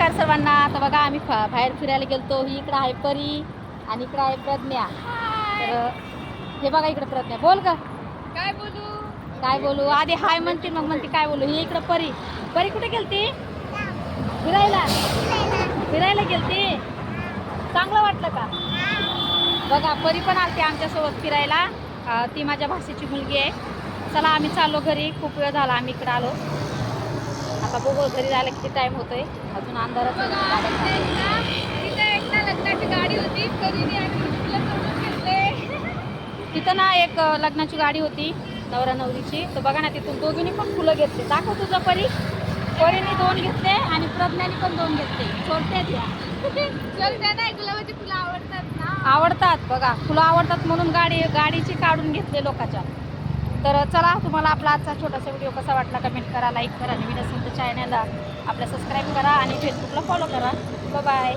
नमस्कार सर्वांना. तर बघा आम्ही बाहेर फिरायला गेलतो. ही इकडं आहे परी आणि इकडं आहे प्रज्ञा. तर हे बघा इकडे प्रज्ञा. बोल का काय बोलू आधी हाय म्हणते मग म्हणते काय बोलू. ही इकडं परी. परी कुठे गेलती फिरायला गेलती. चांगलं वाटलं का? बघा परी पण आलती आमच्यासोबत फिरायला. ती माझ्या भाषेची मुलगी आहे. चला आम्ही चाललो घरी. खूप वेळ झाला आम्ही इकडे आलो. आता बघू घरी जायला किती टाइम होतोय. अजून अंधारच लग्नाची गाडी होती तिथं ना एक लग्नाची गाडी होती नवरा नवरीची. तर बघा ना तिथून दोघींनी पण फुलं घेतले. दाखव तुझं परी. परीने 2 घेतले आणि प्रज्ञाने पण 2 घेतले. छोट्या द्या गुलाबाची फुलं आवडतात ना. आवडतात. बघा फुलं आवडतात म्हणून गाडीची काढून घेतले लोकांच्या. तर चला तुम्हाला आपला आजचा छोटासा व्हिडिओ कसा वाटला कमेंट करा, लाईक करा. नवीन असेल तर चॅनलला आपल्या सबस्क्राईब करा आणि फेसबुकला फॉलो करा. बाय.